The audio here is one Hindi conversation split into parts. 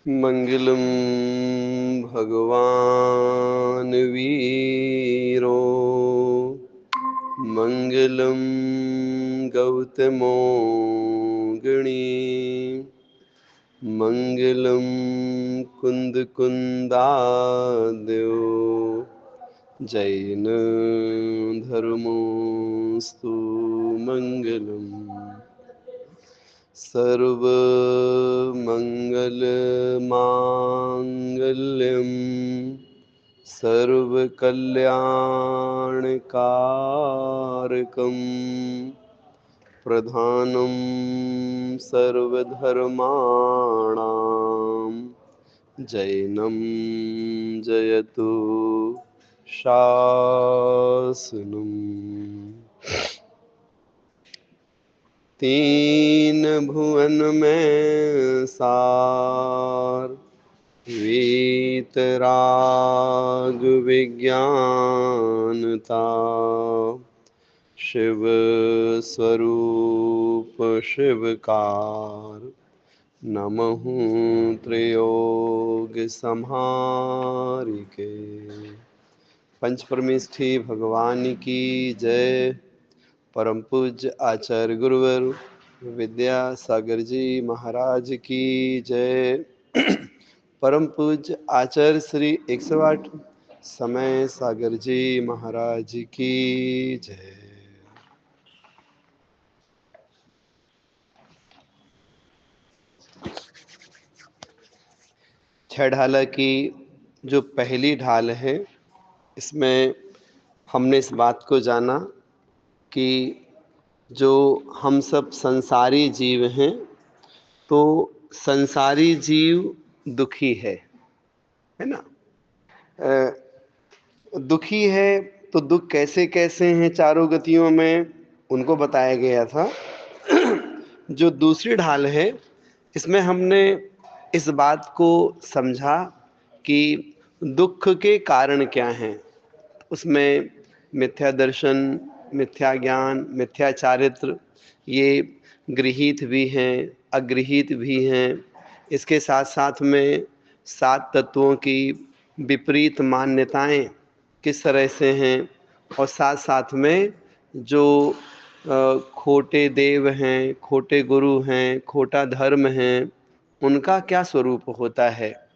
मंगलम भगवान वीरो मंगलम गौतमो गणी मंगलम कुंद कुंदाद्यो जैन धर्मोस्तु मंगलम सर्व मंगल मांगल्यम सर्व कल्याणकारकम प्रधानम सर्वधर्माणां जैनम जयतु शासनम। तीन भुवन में सार वीतराग विज्ञानता शिव स्वरूप शिवकार नमहु त्रयोग संहारिके। पंच परमेष्ठी भगवान की जय। परम पूज्य आचार्य गुरुवर विद्यासागर जी महाराज की जय। परम पूज्य आचार्य श्री 108 समय सागर जी महाराज की जय। छह ढाला की जो पहली ढाल है, इसमें हमने इस बात को जाना कि जो हम सब संसारी जीव हैं, तो संसारी जीव दुखी है ना। दुखी है तो दुख कैसे कैसे हैं चारों गतियों में, उनको बताया गया था। जो दूसरी ढाल है, इसमें हमने इस बात को समझा कि दुख के कारण क्या हैं। उसमें मिथ्या दर्शन, मिथ्या ज्ञान, मिथ्या चारित्र, ये गृहीत भी हैं, अगृहीत भी हैं। इसके साथ साथ में सात तत्वों की विपरीत मान्यताएं किस तरह से हैं, और साथ साथ में जो खोटे देव हैं, खोटे गुरु हैं, खोटा धर्म हैं, उनका क्या स्वरूप होता है,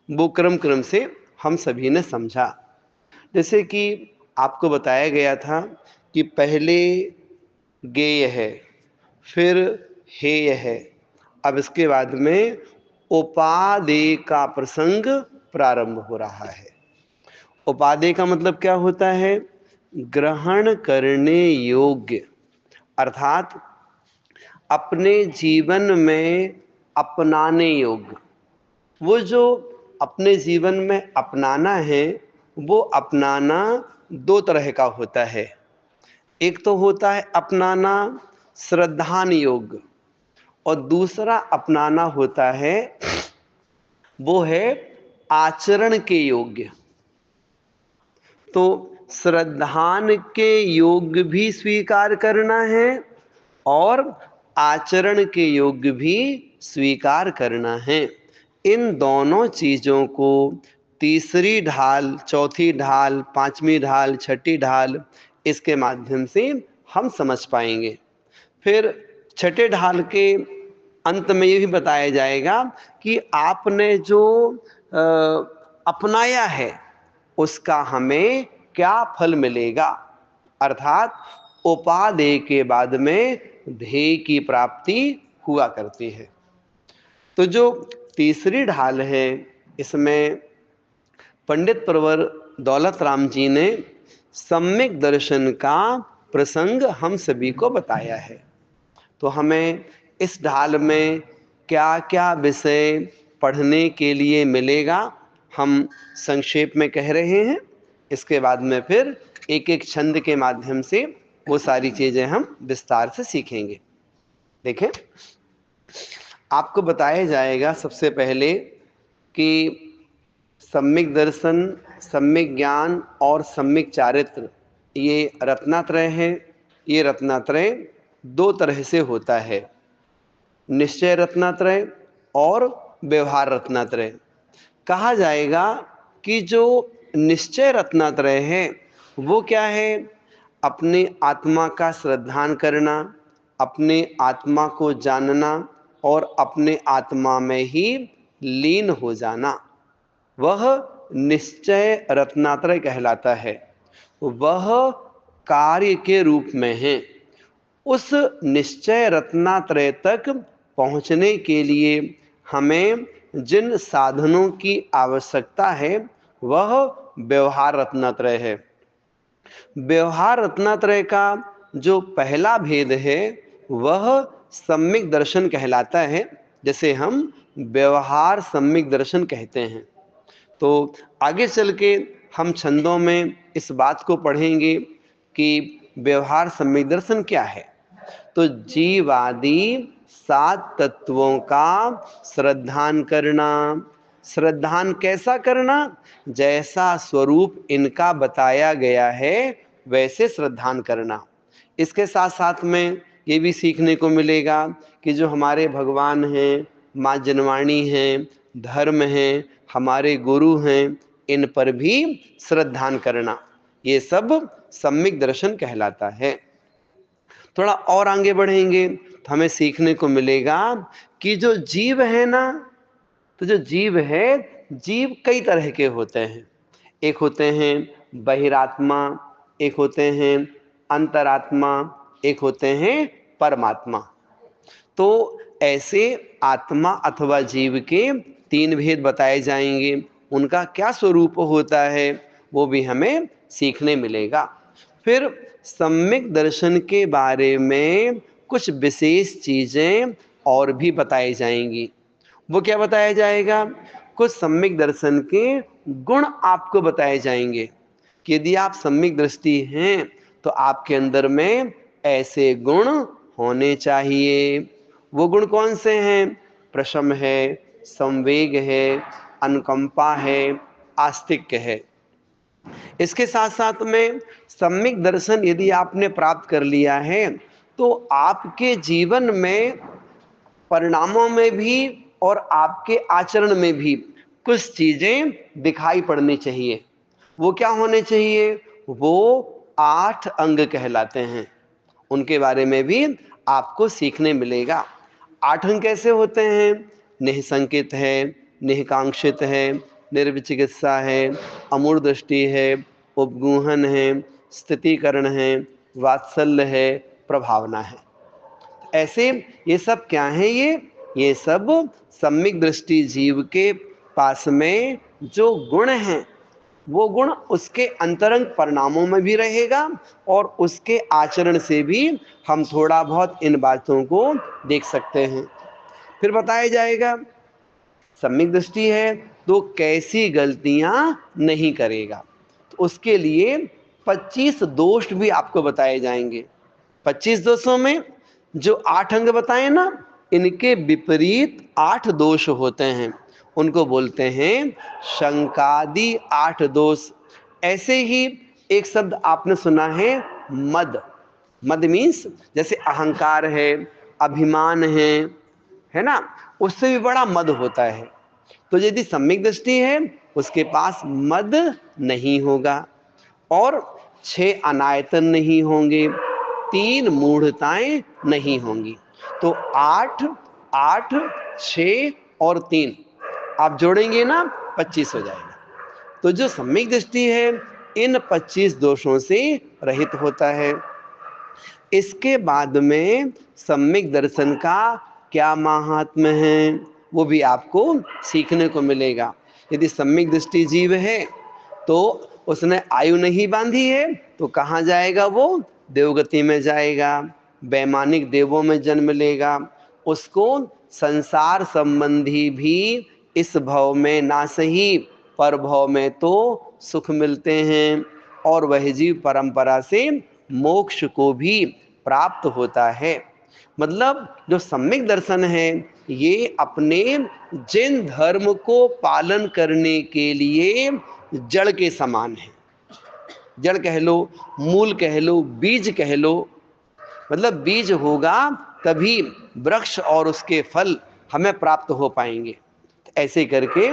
वो क्रम क्रम से हम सभी ने समझा। जैसे कि आपको बताया गया था कि पहले गेय है, फिर हेय है, अब इसके बाद में उपादेय का प्रसंग प्रारंभ हो रहा है। उपादेय का मतलब क्या होता है? ग्रहण करने योग्य, अर्थात अपने जीवन में अपनाने योग्य। वो जो अपने जीवन में अपनाना है, वो अपनाना दो तरह का होता है। एक तो होता है अपनाना श्रद्धान योग्य, और दूसरा अपनाना होता है, वो है आचरण के योग्य। तो श्रद्धान के योग्य भी स्वीकार करना है और आचरण के योग्य भी स्वीकार करना है। इन दोनों चीजों को तीसरी ढाल, चौथी ढाल, पांचवी ढाल, छठी ढाल, इसके माध्यम से हम समझ पाएंगे। फिर छठे ढाल के अंत में ये भी बताया जाएगा कि आपने जो अपनाया है, उसका हमें क्या फल मिलेगा। अर्थात उपादेय के बाद में ध्येय की प्राप्ति हुआ करती है। तो जो तीसरी ढाल है, इसमें पंडित प्रवर दौलत राम जी ने सम्यक दर्शन का प्रसंग हम सभी को बताया है। तो हमें इस ढाल में क्या क्या विषय पढ़ने के लिए मिलेगा, हम संक्षेप में कह रहे हैं। इसके बाद में फिर एक एक छंद के माध्यम से वो सारी चीजें हम विस्तार से सीखेंगे। देखें, आपको बताया जाएगा सबसे पहले कि सम्यक दर्शन, सम्यक ज्ञान और सम्यक चारित्र, ये रत्नात्रय है। ये रत्नात्रय दो तरह से होता है, निश्चय रत्नात्रय और व्यवहार रत्नात्रय। कहा जाएगा कि जो निश्चय रत्नात्रय है वो क्या है? अपने आत्मा का श्रद्धान करना, अपने आत्मा को जानना और अपने आत्मा में ही लीन हो जाना, वह निश्चय रत्नात्रय कहलाता है। वह कार्य के रूप में है। उस निश्चय रत्नात्रय तक पहुंचने के लिए हमें जिन साधनों की आवश्यकता है वह व्यवहार रत्नात्रय है। व्यवहार रत्नात्रय का जो पहला भेद है वह सम्यक दर्शन कहलाता है, जैसे हम व्यवहार सम्यक दर्शन कहते हैं। तो आगे चल के हम छंदों में इस बात को पढ़ेंगे कि व्यवहार सम्यक दर्शन क्या है। तो जीवादि 7 तत्वों का श्रद्धान करना। श्रद्धान कैसा करना? जैसा स्वरूप इनका बताया गया है वैसे श्रद्धान करना। इसके साथ साथ में ये भी सीखने को मिलेगा कि जो हमारे भगवान हैं, माँ जनवाणी हैं, धर्म हैं, हमारे गुरु हैं, इन पर भी श्रद्धान करना, ये सब सम्यक दर्शन कहलाता है। थोड़ा और आगे बढ़ेंगे तो हमें सीखने को मिलेगा कि जो जीव है ना, तो जो जीव है, जीव कई तरह के होते हैं। एक होते हैं बहिरात्मा, एक होते हैं अंतरात्मा, एक होते हैं परमात्मा। तो ऐसे आत्मा अथवा जीव के 3 भेद बताए जाएंगे। उनका क्या स्वरूप होता है वो भी हमें सीखने मिलेगा। फिर सम्यक दर्शन के बारे में कुछ विशेष चीजें और भी बताई जाएंगी। वो क्या बताया जाएगा? कुछ सम्यक दर्शन के गुण आपको बताए जाएंगे कि यदि आप सम्यक दृष्टि हैं तो आपके अंदर में ऐसे गुण होने चाहिए। वो गुण कौन से हैं? प्रशम है, संवेग है, अनुकंपा है, आस्तिक्य है। इसके साथ साथ में सम्यक दर्शन यदि आपने प्राप्त कर लिया है तो आपके जीवन में परिणामों में भी और आपके आचरण में भी कुछ चीजें दिखाई पड़नी चाहिए। वो क्या होने चाहिए? वो 8 अंग कहलाते हैं। उनके बारे में भी आपको सीखने मिलेगा। 8 अंग कैसे होते हैं? निःसंकित है, निःकांक्षित है, निर्विचिकित्सा है, अमूढ़ दृष्टि है, उपगूहन है, स्थितिकरण है, वात्सल्य है, प्रभावना है। ऐसे ये सब क्या है? ये सब सम्यक दृष्टि जीव के पास में जो गुण हैं वो गुण उसके अंतरंग परिणामों में भी रहेगा और उसके आचरण से भी हम थोड़ा बहुत इन बातों को देख सकते हैं। फिर बताया जाएगा सम्यक दृष्टि है तो कैसी गलतियां नहीं करेगा। तो उसके लिए 25 दोष भी आपको बताए जाएंगे। 25 दोषों में जो 8 अंग बताए ना, इनके विपरीत 8 दोष होते हैं। उनको बोलते हैं शंकादि 8 दोष। ऐसे ही एक शब्द आपने सुना है मद। मद मीन्स जैसे अहंकार है, अभिमान है ना, उससे भी बड़ा मद होता है। तो यदि सम्यक दृष्टि है उसके पास मद नहीं होगा और 6 अनायतन नहीं होंगे, 3 मूढ़ताएं नहीं होंगी। तो 8, 8, 6 और 3 आप जोड़ेंगे ना 25 हो जाएगा। तो जो सम्यक दृष्टि है इन 25 दोषों से रहित होता है। इसके बाद में सम्यक दर्शन का क्या महात्म्य है वो भी आपको सीखने को मिलेगा। यदि सम्यक दृष्टि जीव है तो उसने आयु नहीं बांधी है तो कहाँ जाएगा? वो देवगति में जाएगा, वैमानिक देवों में जन्म लेगा। उसको संसार संबंधी भी इस भव में ना सही पर भव में तो सुख मिलते हैं और वह जीव परंपरा से मोक्ष को भी प्राप्त होता है। मतलब जो सम्यक दर्शन है ये अपने जिन धर्म को पालन करने के लिए जड़ के समान है। जड़ कह लो, मूल कह लो, बीज कह लो। मतलब बीज होगा तभी वृक्ष और उसके फल हमें प्राप्त हो पाएंगे। ऐसे करके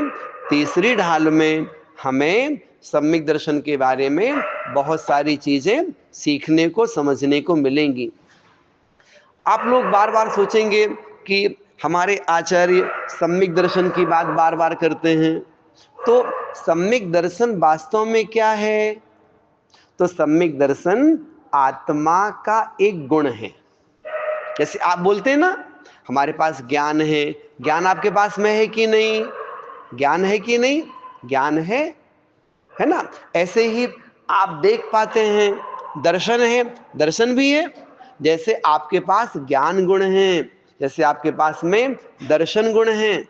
तीसरी ढाल में हमें सम्यक दर्शन के बारे में बहुत सारी चीजें सीखने को, समझने को मिलेंगी। आप लोग बार बार सोचेंगे कि हमारे आचार्य सम्यक दर्शन की बात बार बार करते हैं, तो सम्यक दर्शन वास्तव में क्या है? तो सम्यक दर्शन आत्मा का एक गुण है। जैसे आप बोलते हैं ना, हमारे पास ज्ञान है, ज्ञान आपके पास में है कि नहीं? ज्ञान है कि नहीं? ज्ञान है ना? ऐसे ही आप देख पाते हैं, दर्शन है, दर्शन भी है। जैसे आपके पास ज्ञान गुण है, जैसे आपके पास में दर्शन गुण है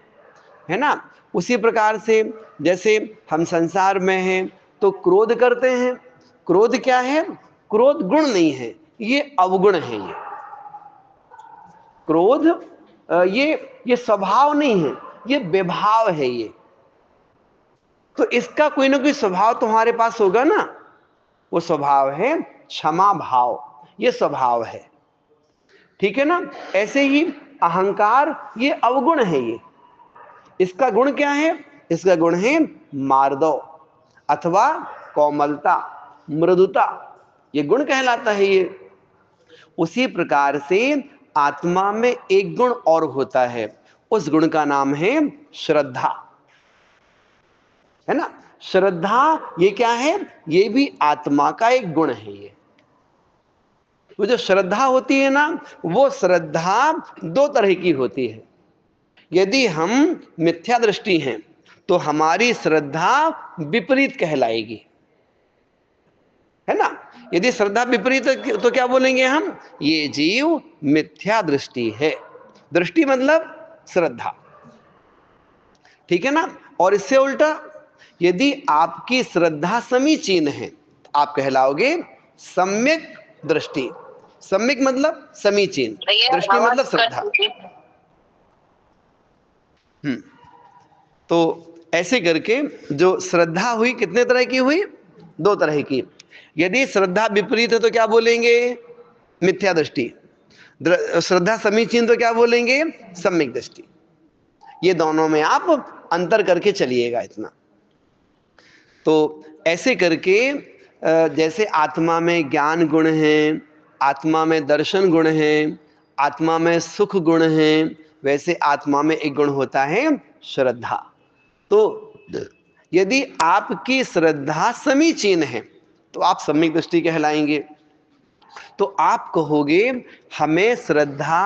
ना? उसी प्रकार से जैसे हम संसार में हैं तो क्रोध करते हैं। क्रोध क्या है? क्रोध गुण नहीं है, ये अवगुण है। ये क्रोध ये स्वभाव नहीं है, ये विभाव है। ये तो इसका कोई ना कोई स्वभाव तुम्हारे पास होगा ना। वो स्वभाव है क्षमा भाव, ये स्वभाव है, ठीक है ना? ऐसे ही अहंकार ये अवगुण है। ये इसका गुण क्या है? इसका गुण है मार्दव अथवा कोमलता, मृदुता, ये गुण कहलाता है। ये उसी प्रकार से आत्मा में एक गुण और होता है, उस गुण का नाम है श्रद्धा, है ना? श्रद्धा ये क्या है? ये भी आत्मा का एक गुण है। ये वो जो श्रद्धा होती है ना, वो श्रद्धा दो तरह की होती है। यदि हम मिथ्या दृष्टि हैं तो हमारी श्रद्धा विपरीत कहलाएगी, है ना? यदि श्रद्धा विपरीत है तो क्या बोलेंगे हम? ये जीव मिथ्या दृष्टि है। दृष्टि मतलब श्रद्धा, ठीक है ना? और इससे उल्टा, यदि आपकी श्रद्धा समीचीन है तो आप कहलाओगे सम्यक दृष्टि। सम्यक मतलब समीचीन, दृष्टि मतलब श्रद्धा। तो ऐसे करके जो श्रद्धा हुई, कितने तरह की हुई? दो तरह की। यदि श्रद्धा विपरीत है तो क्या बोलेंगे? मिथ्या दृष्टि। श्रद्धा समीचीन तो क्या बोलेंगे? सम्यक दृष्टि। ये दोनों में आप अंतर करके चलिएगा इतना। तो ऐसे करके जैसे आत्मा में ज्ञान गुण है, आत्मा में दर्शन गुण है, आत्मा में सुख गुण है, वैसे आत्मा में एक गुण होता है श्रद्धा। तो यदि आपकी श्रद्धा समीचीन है तो आप सम्यक दृष्टि कहलाएंगे। तो आप कहोगे हमें श्रद्धा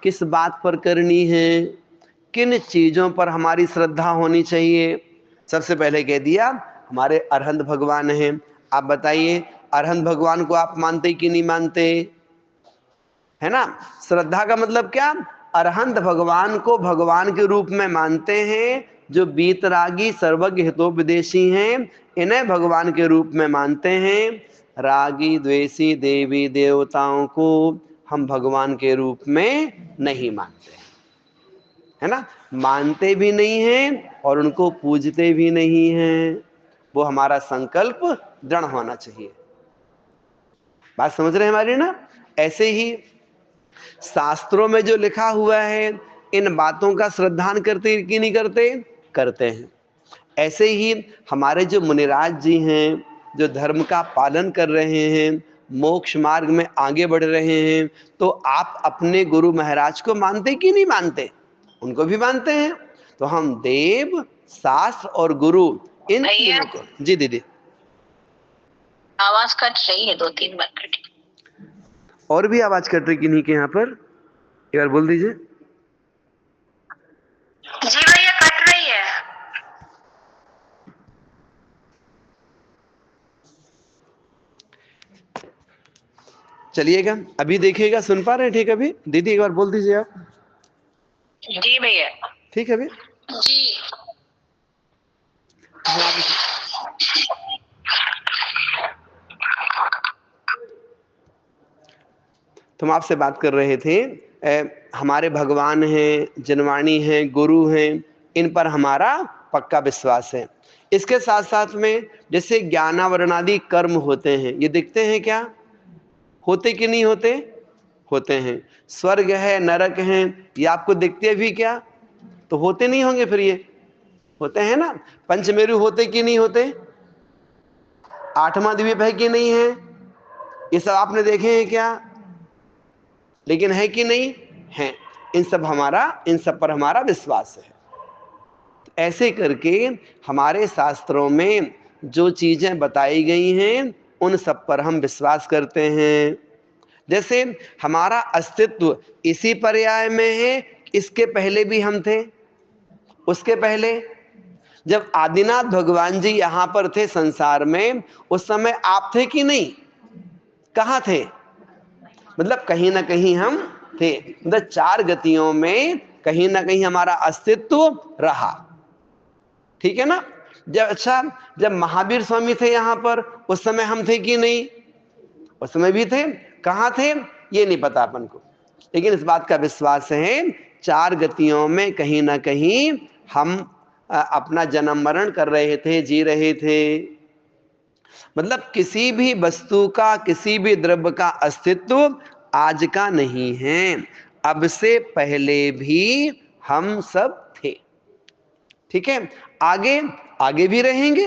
किस बात पर करनी है, किन चीजों पर हमारी श्रद्धा होनी चाहिए? सबसे पहले कह दिया हमारे अरहंत भगवान हैं। आप बताइए, अरहंत भगवान को आप मानते कि नहीं मानते? है ना? श्रद्धा का मतलब क्या? अरहंत भगवान को भगवान के रूप में मानते हैं। जो बीतरागी सर्वज्ञ हितोपदेशी हैं, इन्हें भगवान के रूप में मानते हैं। रागी द्वेषी देवी देवताओं को हम भगवान के रूप में नहीं मानते, है ना? मानते भी नहीं हैं और उनको पूजते भी नहीं हैं। वो हमारा संकल्प दृढ़ होना चाहिए। बात समझ रहे हैं हमारी ना? ऐसे ही शास्त्रों में जो लिखा हुआ है, इन बातों का श्रद्धान करते कि नहीं करते? करते हैं। ऐसे ही हमारे जो मुनिराज जी हैं, जो धर्म का पालन कर रहे हैं, मोक्ष मार्ग में आगे बढ़ रहे हैं, तो आप अपने गुरु महाराज को मानते कि नहीं मानते? उनको भी मानते हैं। तो हम देव, शास्त्र और गुरु, इन तीनों को। जी दीदी, आवाज कट रही है, 2-3 बार कटी। और भी आवाज कट रही कि नहीं? के यहाँ पर एक बार बोल दीजिए। जी भैया, कट रही है। चलिएगा, अभी देखिएगा, सुन पा रहे हैं? ठीक है, अभी दीदी एक बार बोल दीजिए आप। जी भैया। ठीक है अभी जी। तो हम आपसे बात कर रहे थे, हमारे भगवान हैं, जनवाणी हैं, गुरु हैं, इन पर हमारा पक्का विश्वास है। इसके साथ साथ में जैसे ज्ञानावरणादि कर्म होते हैं, ये दिखते हैं क्या? होते कि नहीं होते? होते हैं। स्वर्ग है, नरक है, ये आपको दिखते भी क्या? तो होते नहीं होंगे फिर ये, होते हैं ना। पंचमेरु होते कि नहीं होते, आठवां द्वीप है कि नहीं है, ये सब आपने देखे हैं क्या, लेकिन है कि नहीं है, इन सब पर हमारा विश्वास है। तो ऐसे करके हमारे शास्त्रों में जो चीजें बताई गई हैं उन सब पर हम विश्वास करते हैं। जैसे हमारा अस्तित्व इसी पर्याय में है, इसके पहले भी हम थे, उसके पहले जब आदिनाथ भगवान जी यहां पर थे संसार में, उस समय आप थे कि नहीं, कहां थे, मतलब कहीं ना कहीं हम थे, मतलब चार गतियों में कहीं ना कहीं हमारा अस्तित्व रहा, ठीक है ना। जब महावीर स्वामी थे यहां पर, उस समय हम थे कि नहीं, उस समय भी थे, कहां थे ये नहीं पता अपन को, लेकिन इस बात का विश्वास है चार गतियों में कहीं ना कहीं हम अपना जन्म मरण कर रहे थे, जी रहे थे। मतलब किसी भी वस्तु का, किसी भी द्रव्य का अस्तित्व आज का नहीं है, अब से पहले भी हम सब थे, ठीक है। आगे आगे भी रहेंगे,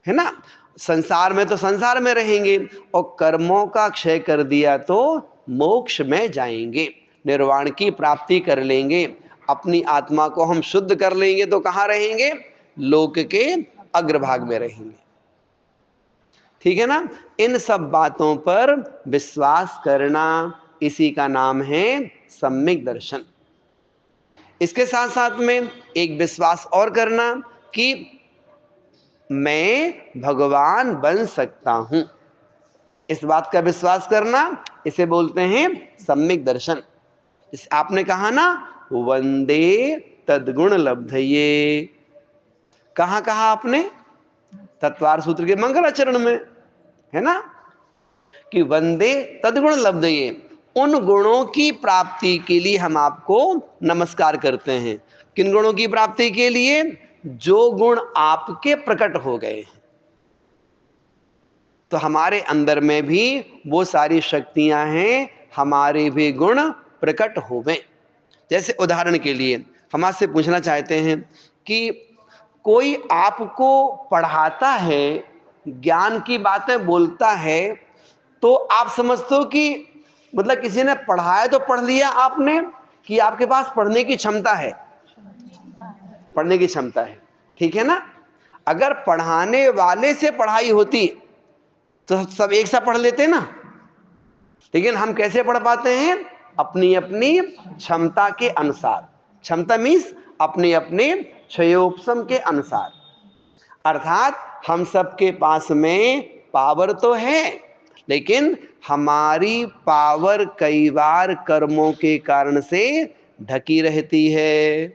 है ना। संसार में तो संसार में रहेंगे, और कर्मों का क्षय कर दिया तो मोक्ष में जाएंगे, निर्वाण की प्राप्ति कर लेंगे, अपनी आत्मा को हम शुद्ध कर लेंगे तो कहां रहेंगे, लोक के अग्रभाग में रहेंगे, ठीक है ना। इन सब बातों पर विश्वास करना, इसी का नाम है सम्यक दर्शन। इसके साथ साथ में एक विश्वास और करना कि मैं भगवान बन सकता हूं, इस बात का विश्वास करना, इसे बोलते हैं सम्यक दर्शन। इस आपने कहा ना, वंदे तद्गुण लब्धये, कहां कहा आपने, तत्वार सूत्र के मंगलाचरण में, है ना, कि वंदे तद्गुण लब्धये, उन गुणों की प्राप्ति के लिए हम आपको नमस्कार करते हैं। किन गुणों की प्राप्ति के लिए, जो गुण आपके प्रकट हो गए हैं, तो हमारे अंदर में भी वो सारी शक्तियां हैं, हमारे भी गुण प्रकट हो गए। जैसे उदाहरण के लिए हम आपसे पूछना चाहते हैं कि कोई आपको पढ़ाता है, ज्ञान की बातें बोलता है, तो आप समझते हो कि मतलब किसी ने पढ़ाया तो पढ़ लिया आपने, कि आपके पास पढ़ने की क्षमता है, पढ़ने की क्षमता है, ठीक है ना। अगर पढ़ाने वाले से पढ़ाई होती तो सब एक साथ पढ़ लेते ना, लेकिन हम कैसे पढ़ पाते हैं, अपनी अपनी क्षमता के अनुसार, क्षमता मीन्स अपने अपने क्षयोपम के अनुसार, अर्थात हम सबके पास में पावर तो है, लेकिन हमारी पावर कई बार कर्मों के कारण से ढकी रहती है,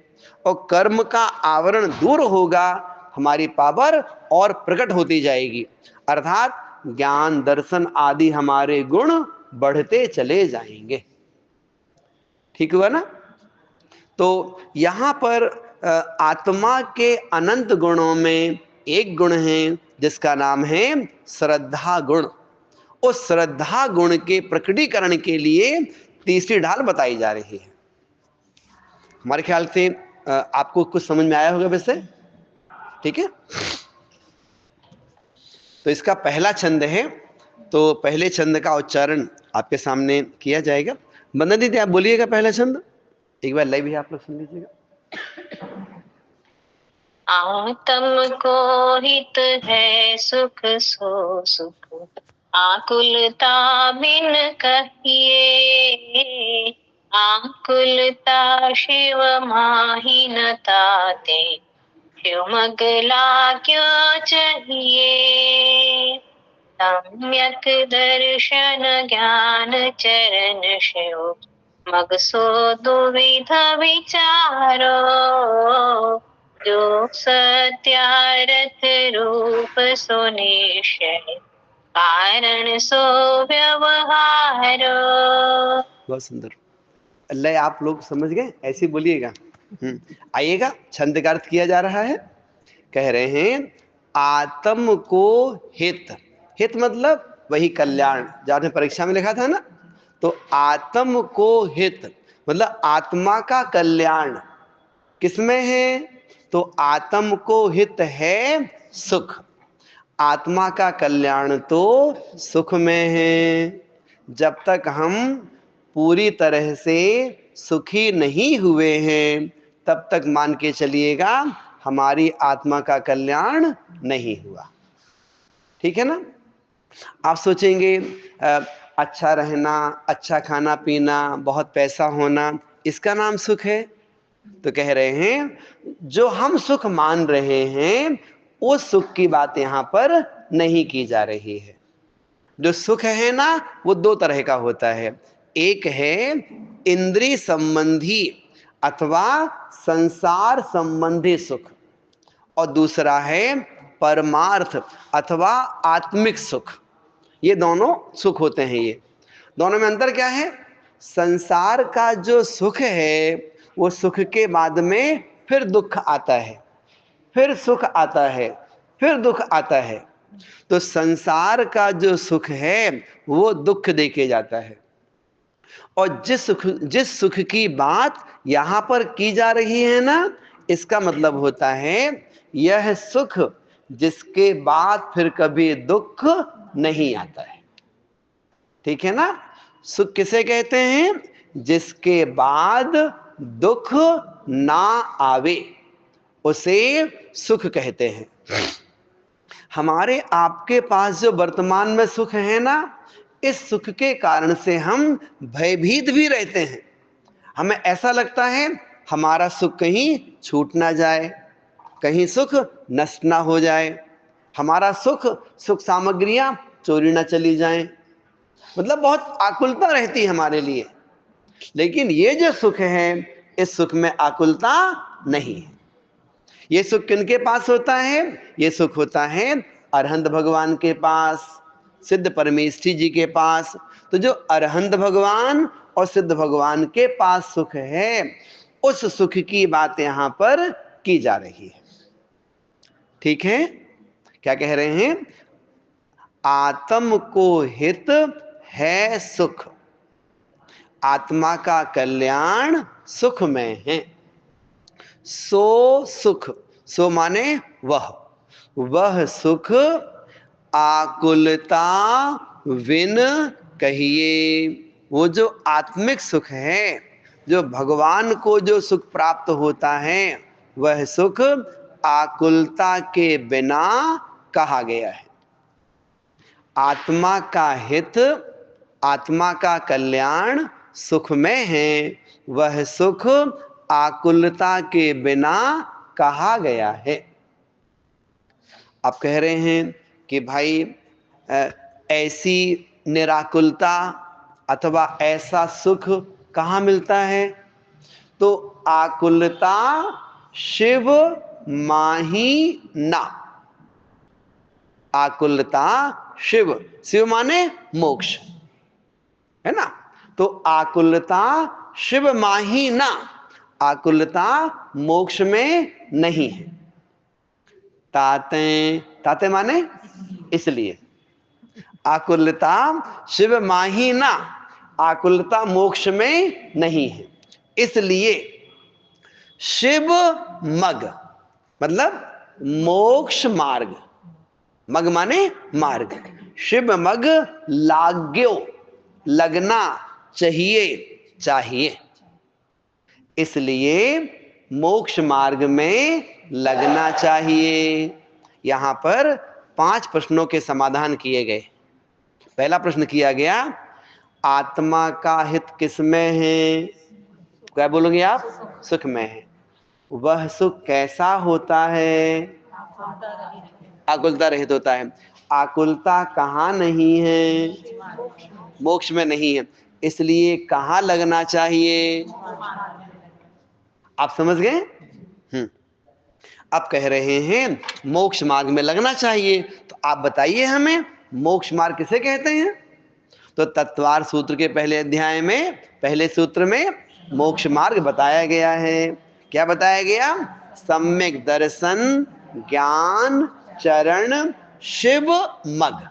और कर्म का आवरण दूर होगा, हमारी पावर और प्रकट होती जाएगी, अर्थात ज्ञान दर्शन आदि हमारे गुण बढ़ते चले जाएंगे, ठीक हुआ ना। तो यहां पर आत्मा के अनंत गुणों में एक गुण है जिसका नाम है श्रद्धा गुण। उस श्रद्धा गुण के प्रकटीकरण के लिए तीसरी ढाल बताई जा रही है। हमारे ख्याल से आपको कुछ समझ में आया होगा वैसे, ठीक है। तो इसका पहला छंद है, तो पहले छंद का उच्चारण आपके सामने किया जाएगा। वंदना दीदी आप बोलिएगा पहला छंद, एक बार लाइव भी आप लोग सुन लीजिएगा। आत्म को हित है सुख सो सुख, आकुलता बिन कहिए, आकुलता शिव माही न ताते, शिव मगला क्यों चाहिए, सम्यक दर्शन ज्ञान चरण शिव, मग सो दुविध विचारो, जो सत्यारथ रूप सो निश्चय, कारण सो व्यवहारो। बहुत सुंदर, अल्लाह आप लोग समझ गए, ऐसे बोलिएगा। आइएगा, छंद का अर्थ किया जा रहा है, कह रहे हैं आत्म को हित, हित मतलब वही कल्याण, जो आपने परीक्षा में लिखा था ना, तो आत्म को हित मतलब आत्मा का कल्याण किसमें है, तो आत्म को हित है सुख, आत्मा का कल्याण तो सुख में है। जब तक हम पूरी तरह से सुखी नहीं हुए हैं तब तक मान के चलिएगा हमारी आत्मा का कल्याण नहीं हुआ। ठीक है ना? आप सोचेंगे अच्छा रहना, अच्छा खाना पीना, बहुत पैसा होना, इसका नाम सुख है? तो कह रहे हैं जो हम सुख मान रहे हैं उस सुख की बात यहां पर नहीं की जा रही है। जो सुख है ना वो दो तरह का होता है, एक है इंद्रिय संबंधी अथवा संसार संबंधी सुख, और दूसरा है परमार्थ अथवा आत्मिक सुख। ये दोनों सुख होते हैं। ये दोनों में अंतर क्या है? संसार का जो सुख है वो सुख के बाद में फिर दुख आता है, फिर सुख आता है, फिर दुख आता है। तो संसार का जो सुख है वो दुख देके जाता है, और जिस सुख की बात यहां पर की जा रही है ना, इसका मतलब होता है यह सुख जिसके बाद फिर कभी दुख नहीं आता है। ठीक है ना? सुख किसे कहते हैं? जिसके बाद दुख ना आवे उसे सुख कहते हैं। हमारे आपके पास जो वर्तमान में सुख है ना, इस सुख के कारण से हम भयभीत भी रहते हैं। हमें ऐसा लगता है हमारा सुख कहीं छूट ना जाए, कहीं सुख नष्ट ना हो जाए, हमारा सुख सामग्रियां चोरी ना चली जाएं। मतलब बहुत आकुलता रहती है हमारे लिए। लेकिन ये जो सुख है इस सुख में आकुलता नहीं है। ये सुख किनके पास होता है? ये सुख होता है अरहंत भगवान के पास, सिद्ध परमेष्ठी जी के पास। तो जो अरहंत भगवान और सिद्ध भगवान के पास सुख है उस सुख की बात यहां पर की जा रही है। ठीक है? क्या कह रहे हैं? आत्म को हित है सुख, आत्मा का कल्याण सुख में है। सो सुख, सो माने वह सुख आकुलता विन कहिए। वो जो आत्मिक सुख है, जो भगवान को जो सुख प्राप्त होता है, वह सुख आकुलता के बिना कहा गया है। आत्मा का हित, आत्मा का कल्याण सुख में है, वह सुख आकुलता के बिना कहा गया है। आप कह रहे हैं कि भाई ऐसी निराकुलता अथवा ऐसा सुख कहाँ मिलता है? तो आकुलता शिव माही ना। आकुलता शिव, शिव माने मोक्ष, है ना? तो आकुलता शिव माही ना, आकुलता मोक्ष में नहीं है। ताते, ताते माने इसलिए। आकुलता शिव माही ना, आकुलता मोक्ष में नहीं है, इसलिए शिव मग मतलब मोक्ष मार्ग, मग माने मार्ग, शिव मग लाग्यो लगना चाहिए, चाहिए, इसलिए मोक्ष मार्ग में लगना चाहिए। यहां पर 5 प्रश्नों के समाधान किए गए। पहला प्रश्न किया गया, आत्मा का हित किसमें है? क्या बोलोगे आप? सुख में है। वह सुख कैसा होता है? आकुलता रहित होता है। आकुलता कहाँ नहीं है? मोक्ष में नहीं है, इसलिए कहाँ लगना चाहिए? आप समझ गए? अब कह रहे हैं मोक्ष मार्ग में लगना चाहिए। तो आप बताइए हमें मोक्ष मार्ग किसे कहते हैं? तो तत्वार सूत्र के पहले अध्याय में पहले सूत्र में मोक्ष मार्ग बताया गया है। क्या बताया गया? सम्यक दर्शन ज्ञान चरण शिव मग।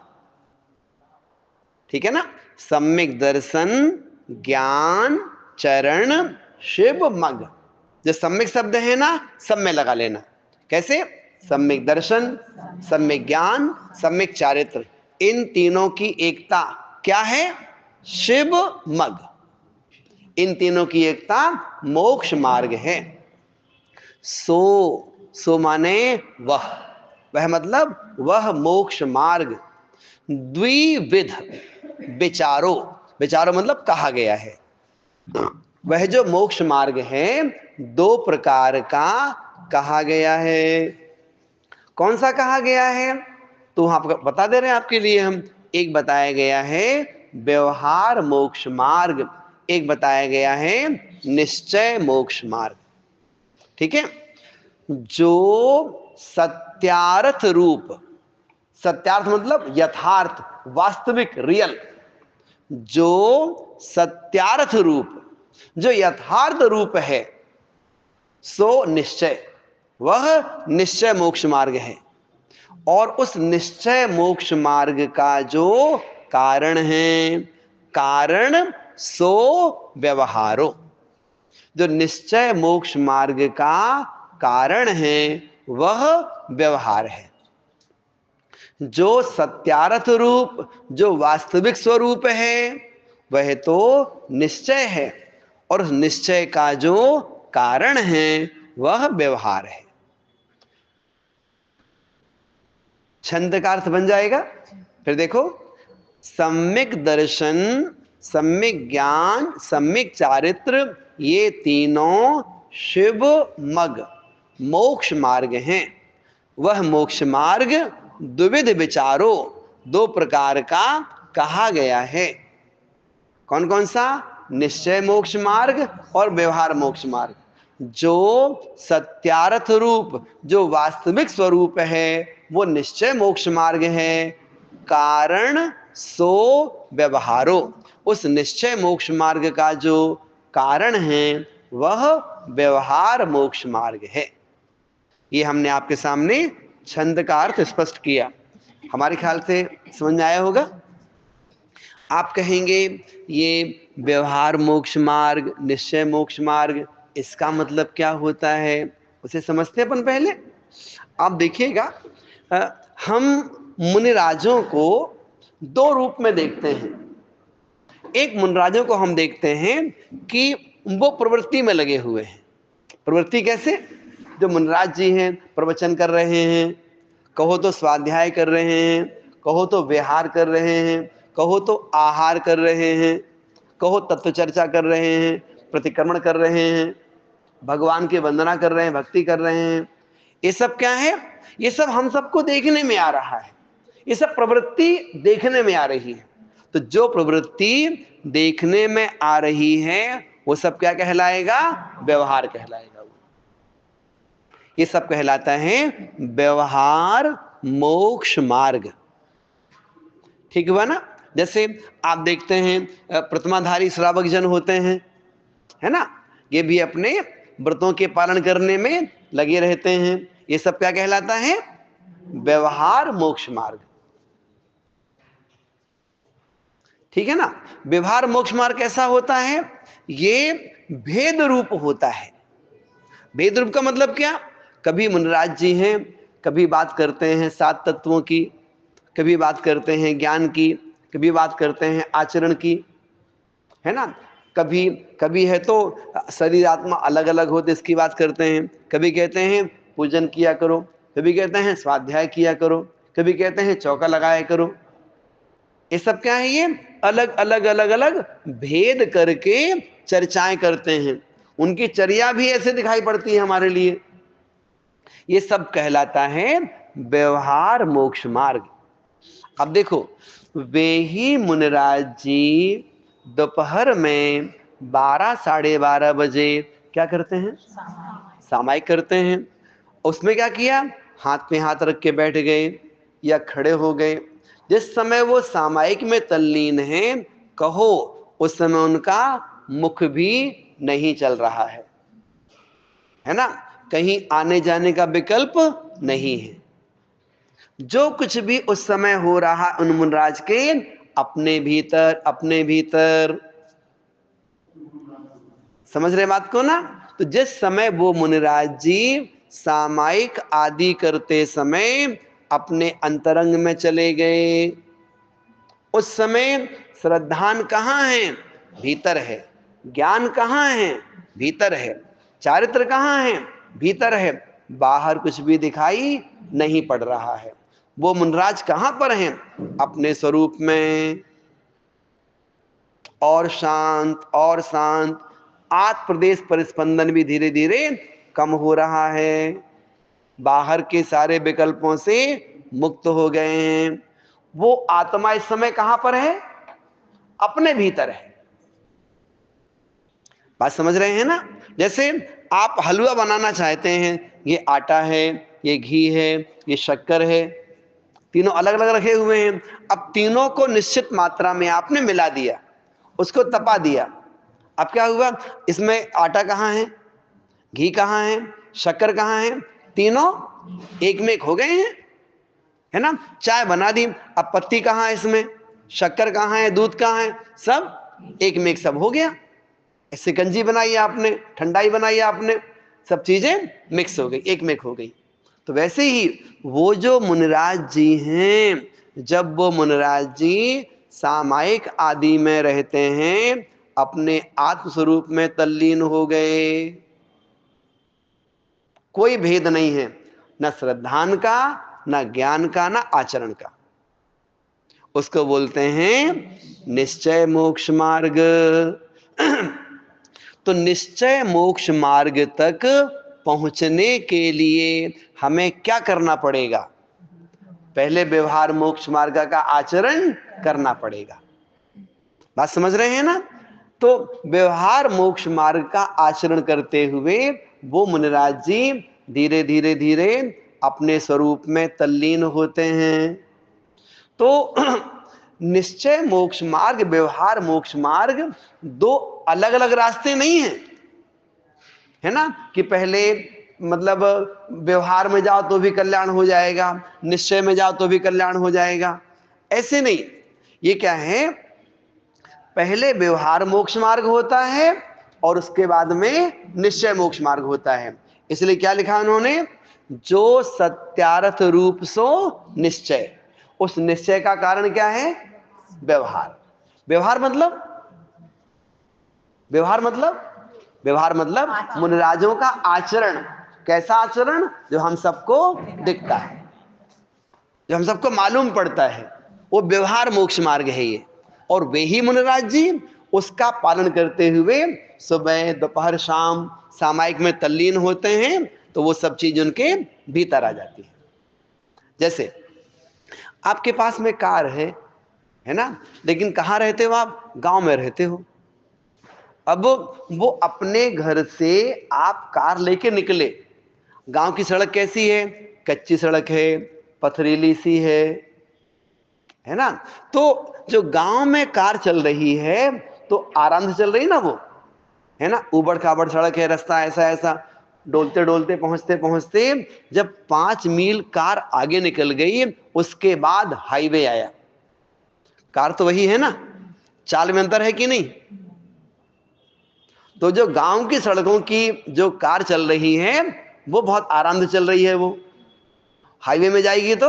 ठीक है ना? सम्यक दर्शन ज्ञान चरण शिव मग, जो सम्यक शब्द है ना, सब में लगा लेना। कैसे? सम्यक दर्शन, सम्यक ज्ञान, सम्यक चारित्र, इन तीनों की एकता क्या है? शिव मग। इन तीनों की एकता मोक्ष मार्ग है। सो माने वह मतलब वह मोक्ष मार्ग। द्विविध विचारो, विचारो मतलब कहा गया है। वह जो मोक्ष मार्ग है दो प्रकार का कहा गया है। कौन सा कहा गया है? तो वहां पर बता दे रहे हैं आपके लिए हम। एक बताया गया है व्यवहार मोक्ष मार्ग, एक बताया गया है निश्चय मोक्ष मार्ग। ठीक है? जो सत्यार्थ रूप, सत्यार्थ मतलब यथार्थ, वास्तविक, रियल, जो सत्यार्थ रूप, जो यथार्थ रूप है, सो निश्चय, वह निश्चय मोक्ष मार्ग है। और उस निश्चय मोक्ष मार्ग का जो कारण है, कारण सो व्यवहारो, जो निश्चय मोक्ष मार्ग का कारण है वह व्यवहार है। जो सत्यार्थ रूप, जो वास्तविक स्वरूप है, वह तो निश्चय है, और उस निश्चय का जो कारण है वह व्यवहार है। छंद का अर्थ बन जाएगा। फिर देखो, सम्यक दर्शन, सम्यक ज्ञान, सम्यक चारित्र, ये तीनों शिव मग मोक्ष मार्ग हैं। वह मोक्ष मार्ग द्विविध विचारो, दो प्रकार का कहा गया है। कौन कौन सा? निश्चय मोक्ष मार्ग और व्यवहार मोक्ष मार्ग। जो सत्यार्थ रूप, जो वास्तविक स्वरूप है, वो निश्चय मोक्ष मार्ग है। कारण सो व्यवहारो, उस निश्चय मोक्ष मार्ग का जो कारण है वह व्यवहार मोक्ष मार्ग है। ये हमने आपके सामने छंद का अर्थ स्पष्ट किया। हमारे ख्याल से समझ में आया होगा। आप कहेंगे ये व्यवहार मोक्ष मार्ग, निश्चय मोक्ष मार्ग, इसका मतलब क्या होता है? उसे समझते हैं अपन पहले। आप देखिएगा, हम मुनिराजों को दो रूप में देखते हैं। एक मुनिराजों को हम देखते हैं कि वो प्रवृत्ति में लगे हुए हैं। प्रवृत्ति कैसे? जो मुनिराज जी हैं प्रवचन कर रहे हैं, कहो तो स्वाध्याय कर रहे हैं, कहो तो विहार कर रहे हैं, कहो तो आहार कर रहे हैं, कहो तत्व चर्चा कर रहे हैं, प्रतिक्रमण कर रहे हैं, भगवान की वंदना कर रहे हैं, भक्ति कर रहे हैं। ये सब क्या है? ये सब हम सबको देखने में आ रहा है। ये सब प्रवृत्ति देखने में आ रही है। तो जो प्रवृत्ति देखने में आ रही है वो सब क्या कहलाएगा? व्यवहार कहलाएगा। ये सब कहलाता है व्यवहार मोक्ष मार्ग। ठीक हुआ ना? जैसे आप देखते हैं प्रतिमाधारी श्रावक जन होते हैं, है ना, ये भी अपने व्रतों के पालन करने में लगे रहते हैं। ये सब क्या कहलाता है? व्यवहार मोक्ष मार्ग। ठीक है ना? व्यवहार मोक्ष मार्ग कैसा होता है? ये भेद रूप होता है। भेद रूप का मतलब क्या? कभी मुनिराज जी हैं, कभी बात करते हैं सात तत्वों की, कभी बात करते हैं ज्ञान की, कभी बात करते हैं आचरण की, है ना। कभी कभी है तो शरीर आत्मा अलग अलग होते इसकी बात करते हैं। कभी कहते हैं पूजन किया करो, कभी कहते हैं स्वाध्याय किया करो, कभी कहते हैं चौका लगाया करो। ये सब क्या है? ये अलग अलग अलग अलग भेद करके चर्चाएं करते हैं। उनकी चर्या भी ऐसे दिखाई पड़ती है हमारे लिए। ये सब कहलाता है व्यवहार मोक्ष मार्ग। अब देखो, वे ही मुनिराज जी दोपहर में 12 साढ़े 12 बजे क्या करते हैं? सामायिक करते हैं। उसमें क्या किया? हाथ में हाथ रख के बैठ गए या खड़े हो गए। जिस समय वो सामायिक में तल्लीन हैं, कहो उस समय उनका मुख भी नहीं चल रहा है ना, कहीं आने जाने का विकल्प नहीं है। जो कुछ भी उस समय हो रहा उन मुनिराज के अपने भीतर, अपने भीतर। समझ रहे बात को ना? तो जिस समय वो मुनिराज जी सामायिक आदि करते समय अपने अंतरंग में चले गए, उस समय श्रद्धान कहाँ है? भीतर है। ज्ञान कहाँ है? भीतर है। चारित्र कहाँ है? भीतर है। बाहर कुछ भी दिखाई नहीं पड़ रहा है। वो मुनिराज कहाँ पर हैं? अपने स्वरूप में। और शांत और शांत, आत्म प्रदेश परिस्पंदन भी धीरे धीरे कम हो रहा है। बाहर के सारे विकल्पों से मुक्त हो गए हैं। वो आत्मा इस समय कहां पर है? अपने भीतर है। बात समझ रहे हैं ना? जैसे आप हलवा बनाना चाहते हैं, ये आटा है, ये घी है, ये शक्कर है, तीनों अलग अलग रखे हुए हैं। अब तीनों को निश्चित मात्रा में आपने मिला दिया, उसको तपा दिया। अब क्या हुआ? इसमें आटा कहाँ है, घी कहाँ है, शक्कर कहाँ है? तीनों एक में एक हो गए हैं, है ना? चाय बना दी, अब पत्ती कहाँ है इसमें, शक्कर कहाँ है, दूध कहाँ है? सब एक में एक सब हो गया। शिकंजी बनाई आपने, ठंडाई बनाई आपने, सब चीजें मिक्स हो गई, एक में एक हो गई। तो वैसे ही वो जो मुनिराज जी हैं, जब वो मुनिराज जी सामायिक आदि में रहते हैं, अपने आत्म स्वरूप में तल्लीन हो गए, कोई भेद नहीं है, न श्रद्धान का, न ज्ञान का, न आचरण का। उसको बोलते हैं निश्चय मोक्ष मार्ग। तो निश्चय मोक्ष मार्ग तक पहुंचने के लिए हमें क्या करना पड़ेगा? पहले व्यवहार मोक्ष मार्ग का आचरण करना पड़ेगा। बात समझ रहे हैं ना? तो व्यवहार मोक्ष मार्ग का आचरण करते हुए वो मुनिराज जी धीरे धीरे धीरे अपने स्वरूप में तल्लीन होते हैं। तो निश्चय मोक्ष मार्ग, व्यवहार मोक्ष मार्ग दो अलग अलग रास्ते नहीं हैं, है ना? कि पहले मतलब व्यवहार में जाओ तो भी कल्याण हो जाएगा, निश्चय में जाओ तो भी कल्याण हो जाएगा, ऐसे नहीं। ये क्या है? पहले व्यवहार मोक्ष मार्ग होता है और उसके बाद में निश्चय मोक्ष मार्ग होता है। इसलिए क्या लिखा उन्होंने? जो सत्यार्थ रूप सो निश्चय। उस निश्चय का कारण क्या है? व्यवहार। व्यवहार मतलब, व्यवहार मतलब, व्यवहार मतलब मुनिराजों का आचरण। कैसा आचरण? जो हम सबको दिखता है, जो हम सबको मालूम पड़ता है, वो व्यवहार मोक्ष मार्ग है ये। और वे ही मुनिराज जी उसका पालन करते हुए सुबह दोपहर शाम सामायिक में तल्लीन होते हैं, तो वो सब चीज उनके भीतर आ जाती है। जैसे आपके पास में कार है ना? लेकिन कहाँ रहते हो आप? गांव में रहते हो। अब वो अपने घर से आप कार लेके निकले, गांव की सड़क कैसी है? कच्ची सड़क है, पथरीली सी है ना? तो जो गांव में कार चल रही है तो आराम से चल रही ना वो, है ना? उबड़ खाबड़ सड़क है, रास्ता ऐसा ऐसा, डोलते डोलते पहुंचते पहुंचते जब 5 मील कार आगे निकल गई, उसके बाद हाईवे आया। कार तो वही है ना, चाल में अंतर है कि नहीं? तो जो गांव की सड़कों की जो कार चल रही है वो बहुत आराम से चल रही है, वो हाईवे में जाएगी तो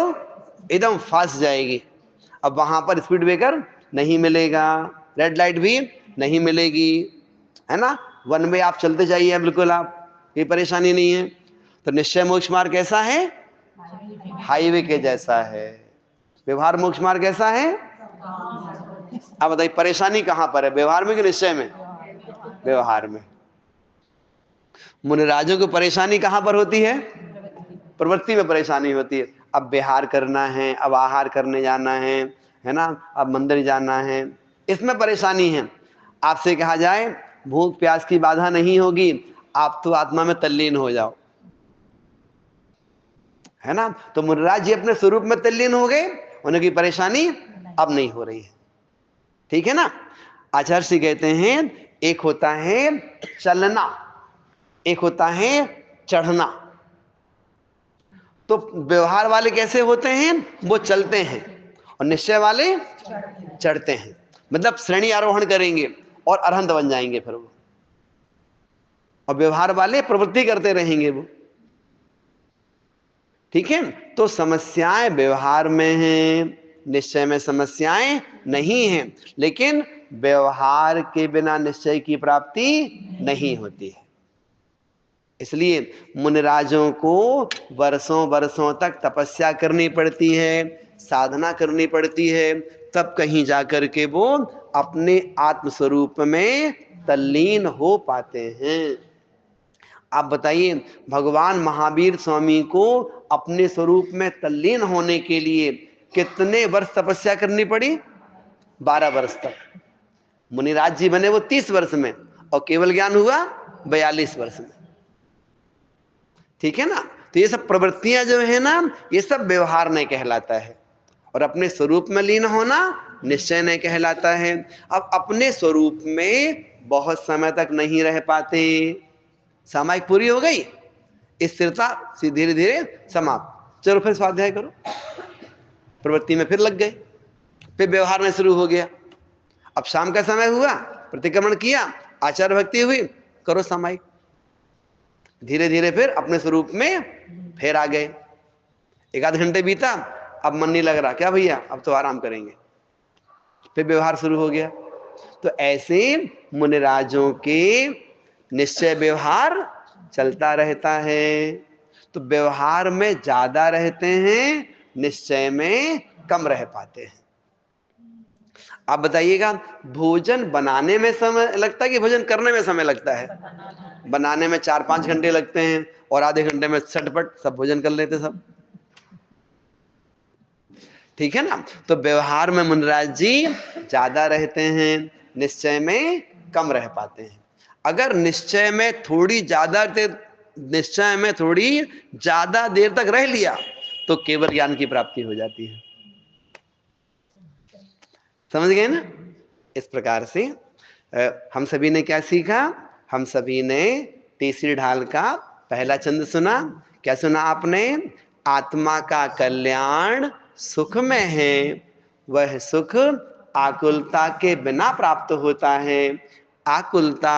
एकदम फास्ट जाएगी। अब वहां पर स्पीड ब्रेकर नहीं मिलेगा, रेड लाइट भी नहीं मिलेगी, है ना? वन में आप चलते जाइए बिल्कुल, आप कोई परेशानी नहीं है। तो निश्चय मोक्ष मार्ग कैसा है? हाईवे के जैसा है। व्यवहार मोक्ष मार्ग कैसा है? आप बताइए परेशानी कहां पर है, व्यवहार में कि निश्चय में? व्यवहार में। मुनिराजों को परेशानी कहां पर होती है? प्रवृत्ति में परेशानी होती है। अब विहार करना है, अब आहार करने जाना है ना? अब मंदिर जाना है, इसमें परेशानी है। आपसे कहा जाए भूख प्यास की बाधा नहीं होगी, आप तो आत्मा में तल्लीन हो जाओ, है ना? तो मुनिराज जी अपने स्वरूप में तल्लीन हो गए, उनकी परेशानी अब नहीं हो रही है। ठीक है ना? आचार्य श्री कहते हैं एक होता है चलना, एक होता है चढ़ना। तो व्यवहार वाले कैसे होते हैं? वो चलते हैं, और निश्चय वाले चढ़ते हैं। मतलब श्रेणी आरोहण करेंगे और अरहंत बन जाएंगे फिर वो। और व्यवहार वाले प्रवृत्ति करते रहेंगे वो। ठीक है, तो समस्याएं व्यवहार में हैं, निश्चय में समस्याएं नहीं हैं, लेकिन व्यवहार के बिना निश्चय की प्राप्ति नहीं होती है। इसलिए मुनिराजों को वर्षों वर्षों तक तपस्या करनी पड़ती है, साधना करनी पड़ती है, तब कहीं जाकर के वो अपने आत्मस्वरूप में तल्लीन हो पाते हैं। आप बताइए, भगवान महावीर स्वामी को अपने स्वरूप में तल्लीन होने के लिए कितने वर्ष तपस्या करनी पड़ी? 12 वर्ष तक। मुनिराज जी बने वो 30 वर्ष में, और केवल ज्ञान हुआ 42 वर्ष में। ठीक है ना? तो ये सब प्रवृत्तियां जो है ना, ये सब व्यवहार नहीं कहलाता है, और अपने स्वरूप में लीन होना निश्चय नहीं कहलाता है। अब अपने स्वरूप में बहुत समय तक नहीं रह पाते, सामायिक पूरी हो गई, स्थिरता धीरे धीरे समाप्त, चलो फिर स्वाध्याय करो, प्रवृत्ति में फिर लग गए, फिर व्यवहार में शुरू हो गया। अब शाम का समय हुआ, प्रतिक्रमण किया, आचार भक्ति हुई, करो सामायिक, धीरे धीरे फिर अपने स्वरूप में फिर आ गए। एक आध घंटे बीता, अब मन नहीं लग रहा, क्या भैया अब तो आराम करेंगे, फिर व्यवहार शुरू हो गया। तो ऐसे मुनिराजों के निश्चय व्यवहार चलता रहता है। तो व्यवहार में ज्यादा रहते हैं, निश्चय में कम रह पाते हैं। आप बताइएगा, भोजन बनाने में समय लगता है कि भोजन करने में समय लगता है? बनाने में 4-5 घंटे लगते हैं, और आधे घंटे में झटपट सब भोजन कर लेते सब। ठीक है ना? तो व्यवहार में मुनिराज जी ज्यादा रहते हैं, निश्चय में कम रह पाते हैं। अगर निश्चय में थोड़ी ज्यादा देर तक रह लिया तो केवल ज्ञान की प्राप्ति हो जाती है। समझ गए ना? इस प्रकार से हम सभी ने क्या सीखा? हम सभी ने तीसरी ढाल का पहला छंद सुना। क्या सुना आपने? आत्मा का कल्याण सुख में है, वह सुख आकुलता के बिना प्राप्त होता है, आकुलता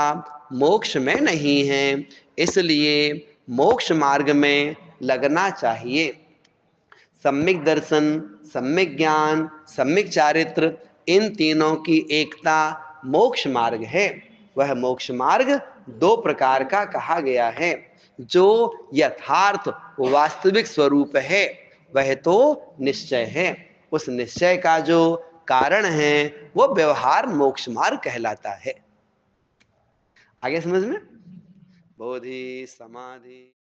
मोक्ष में नहीं है, इसलिए मोक्ष मार्ग में लगना चाहिए। सम्यक दर्शन, सम्यक ज्ञान, सम्यक चारित्र, इन तीनों की एकता मोक्ष मार्ग है। वह मोक्ष मार्ग 2 प्रकार का कहा गया है। जो यथार्थ वास्तविक स्वरूप है वह तो निश्चय है, उस निश्चय का जो कारण है वो व्यवहार मोक्ष मार्ग कहलाता है। आगे समझ में? बोधि समाधि